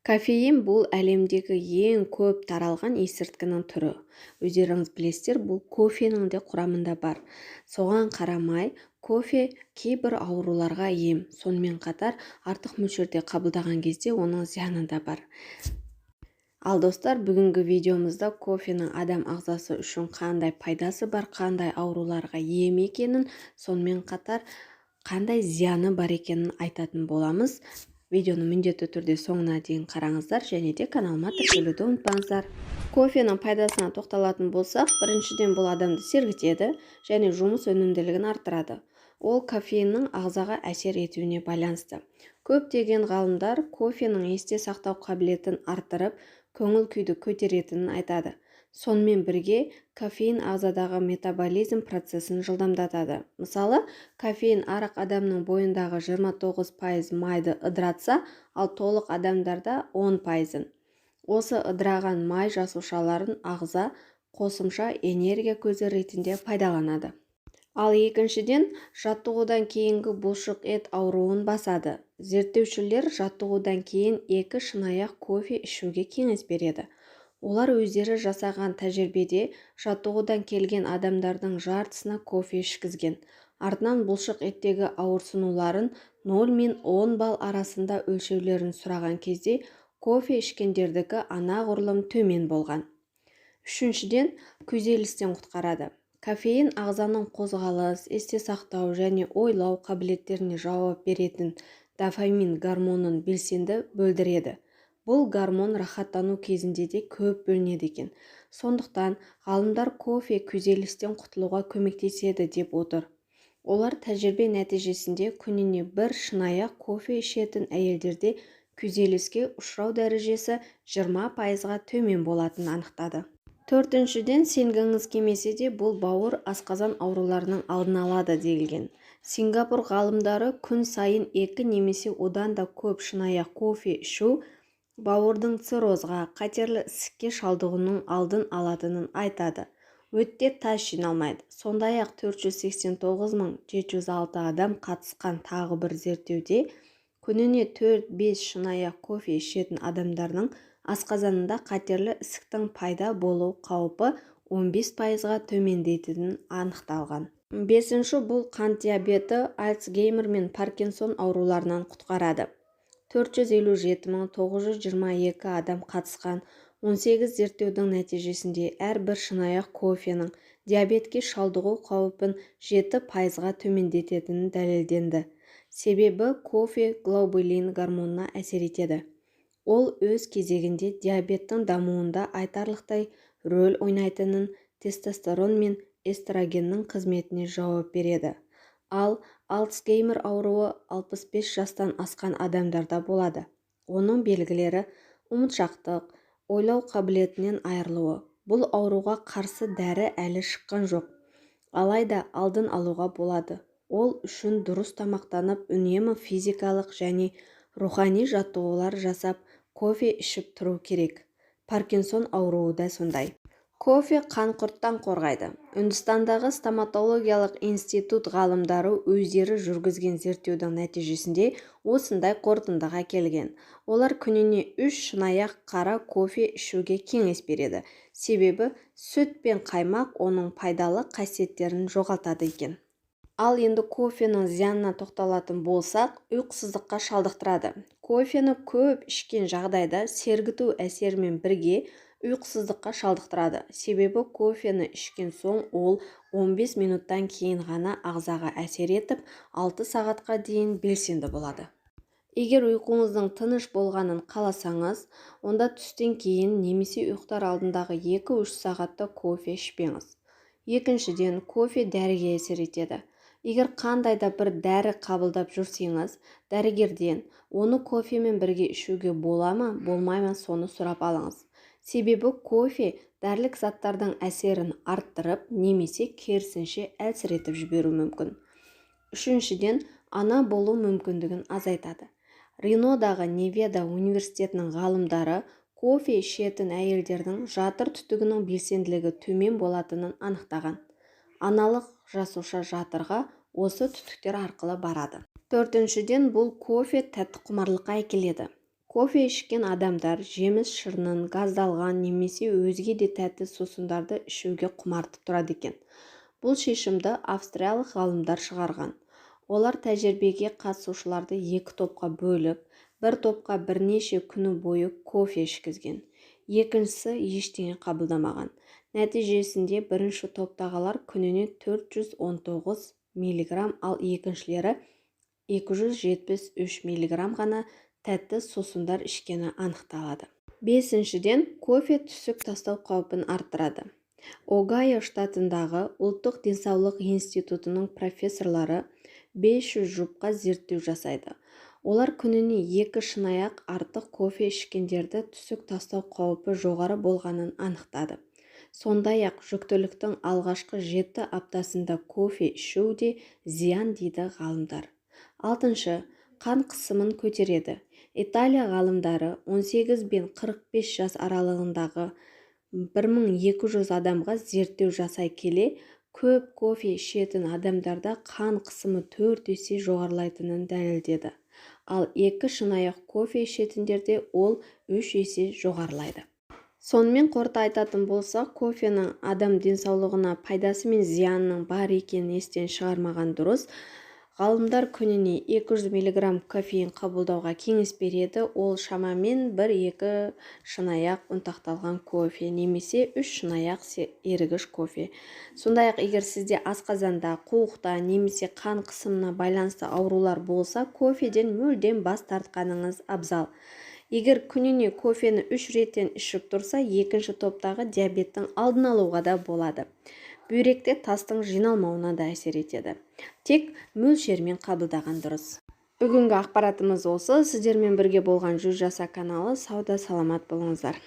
Кофеин бұл әлемдегі ең көп таралған есірткінің түрі. Өздеріңіз білесіздер, бұл кофенің де құрамында бар. Соған қарамай, кофе кейбір ауруларға ем. Сонымен қатар, артық мөлшерде қабылдаған кезде оның зияны да бар. Ал достар, бүгінгі видеомызда кофенің адам ағзасы үшін қандай пайдасы бар, қандай ауруларға ем екенін, сонымен қатар қандай зияны бар екенін айтатын боламыз. Видеоны міндетті түрде соңына дейін қараңыздар және де каналыма тіркелуді ұмытпаңыздар. Кофенің пайдасына тоқталатын болсақ, біріншіден бұл адамды сергітеді және жұмыс өнімділігін арттырады. Ол кофеиннің ағзаға әсер етуіне байланысты. Көптеген ғалымдар кофенің есте сақтау қабілетін арттырып, көңіл күйді көтеретінін айтады. Сонымен бірге, кофеин ағзадағы метаболизм процесін жылдамдатады. Мысалы, кофеин арақ адамның бойындағы 29% майды ыдыратса, ал толық адамдарда 10%. Осы ыдыраған май жасушаларын ағза қосымша энергия көзі ретінде пайдаланады. Ал екіншіден, жаттығудан кейінгі бұлшық ет ауруын басады. Зерттеушілер жаттығудан кейін 2 шынаяқ кофе ішуге кеңес береді. Олар өздері жасаған тәжірибеде жаттығудан келген адамдардың жартысына кофе ішкізген. Артынан бұлшық еттегі ауырсынуларын 0 мен 10 балл арасында өлшеулерін сұраған кезде кофе ішкендердікі анағұрлым төмен болған. Үшіншіден, күйзелістен құтқарады. Кофеин ағзаның қозғалыс, есте сақтау және ойлау қабілеттеріне жауап беретін дофамин гормонын белсенді бөлдіреді. Бұл гормон рахаттану кезінде де көп бөлінеді екен. Сондықтан ғалымдар кофе күйзелістен құтылуға көмектеседі деп отыр. Олар тәжірибе нәтижесінде күніне 1 шынаяқ кофе ішетін әйелдерде күйзеліске ұшырау дәрежесі 20%-ға төмен болатынын анықтады. Төртіншіден, сенгіңіз келмесе де бұл бауыр асқазан ауруларының алдын алады делінген. Сингапур ғалымдары күн сайын 2 немесе одан да көп шынаяқ кофе ішу бауырдың циррозға, қатерлі ісікке шалдығуының алдын алатынын айтады. Өтте тас жиналмайды. Сондай-ақ 489.706 адам қатысқан тағы бір зерттеуде күніне 4-5 шынаяқ кофе ішетін адамдардың асқазанында қатерлі ісіктің пайда болу қаупі 15%-ға төмендейтінін анықталған. Бесінші, бұл қант диабеті, Альцгеймер мен Паркинсон ауруларынан құтқарады. 457.922 адам қатысқан 18 зерттеудің нәтижесінде әрбір шынаяқ кофенің диабетке шалдығу қаупін 7%-ға төмендететінін дәлелденді. Себебі кофе глобулин гормонына әсер етеді. Ол өз кезегінде диабеттің дамуында айтарлықтай рөл ойнайтынын, тестостерон мен эстрогеннің қызметіне жауап береді. Ал Альцгеймер ауруы 65 жастан асқан адамдарда болады. Оның белгілері ұмытшақтық, ойлау қабілетінен айырылуы. Бұл ауруға қарсы дәрі әлі шыққан жоқ. Алайда алдын алуға болады. Ол үшін дұрыс тамақтанып, үнемі физикалық және рухани жаттығулар жасап, кофе ішіп тұру керек. Паркинсон ауруы да сондай. Кофе қан құрттан қорғайды. Үндістандағы стоматологиялық институт ғалымдары өздері жүргізген зерттеудің нәтижесінде осындай қорытындыға келген. Олар күніне 3 шынаяқ қара кофе ішуге кеңес береді. Себебі сүт пен қаймақ оның пайдалы қасиеттерін жоғалтады екен. Ал енді кофенің зиянына тоқталатын болсақ, ұйқысыздыққа шалдықтырады. Кофені көп ішкен жағдайда сергіту әсерімен бірге ұйқысыздыққа шалдықтырады. Себебі кофені ішкен соң ол 15 минуттан кейін ғана ағзаға әсер етіп, 6 сағатқа дейін белсенді болады. Егер ұйқыңыздың тыныш болғанын қаласаңыз, онда түстен кейін немесе ұйықтар алдындағы 2-3 сағатта кофе ішпеңіз. Екіншіден, кофе дәріге әсер етеді. Егер қандай да бір дәрі қабылдап жүрсеңіз, дәрігерден оны кофемен бірге ішуге бола ма, болмай ма соны сұрап алыңыз. Себебі кофе дәрілік заттардың әсерін арттырып, немесе керісінше әлсіретіп жіберу мүмкін. Үшіншіден, ана болу мүмкіндігін азайтады. Ринодағы Невада университетінің ғалымдары кофе ішетін әйелдердің жатыр түтігінің белсенділігі төмен болатынын анықтаған. Аналық жасуша жатырға осы түтіктер арқылы барады. Төртіншіден, бұл кофе тәтті құмарлыққа әкеледі. Кофе ішкен адамдар жеміс шырынын, газдалған немесе өзге де тәтті сусындарды ішуге құмартып тұрады екен. Бұл шешімді австриялық ғалымдар шығарған. Олар тәжірибеге қатысушыларды екі топқа бөліп, бір топқа бірнеше күні бойы кофе ішкізген. Екіншісі ештеңе қабылдамаған. Нәтижесінде бірінші топтағылар күніне 419 мг, ал екіншілері 273 мг ғана тәтті сусындар ішкені анықталады. Бесіншіден, кофе түсік тастау қаупін арттырады. Огайо штатындағы ұлттық денсаулық институтының профессорлары 500 жұпқа зерттеу жасайды. Олар күніне 2 шынаяқ артық кофе ішкендерді түсік тастау қаупі жоғары болғанын анықтады. Сондай-ақ жүктіліктің алғашқы 7 аптасында кофе ішу де зиян дейді ғалымдар. Алтыншы, қан қысымын көтереді. Италия ғалымдары 18 бен 45 жас аралығындағы 1200 адамға зерттеу жасай келе, көп кофе ішетін адамдарда қан қысымы 4 есе жоғарылайтынын дәлелдеді. Ал 2 шынаяқ кофе ішетіндерде ол 3 есе жоғарылайды. Сонымен қорыта айтатын болсақ, кофенің адам денсаулығына пайдасы мен зиянының бар екенін естен шығармаған дұрыс. Ғалымдар күніне 200 мг кофеин қабылдауға кеңес береді. Ол шамамен 1-2 шынаяқ ұнтақталған кофе немесе 3 шынаяқ ерігіш кофе. Сондай-ақ егер сізде асқазанда, қуықта немесе қан қысымына байланысты аурулар болса, кофеден мүлдем бас тартқаныңыз абзал. Егер күніне кофені 3 реттен ішіп тұрса, екінші топтағы диабеттің алдын алуға да болады. Бүйректе тастың жиналмауына да әсер етеді. Тек мөлшермен қабылдаған дұрыс. Бүгінгі ақпаратымыз осы. Сіздермен бірге болған Жүз жаса каналы. Сауда саламат болыңыздар.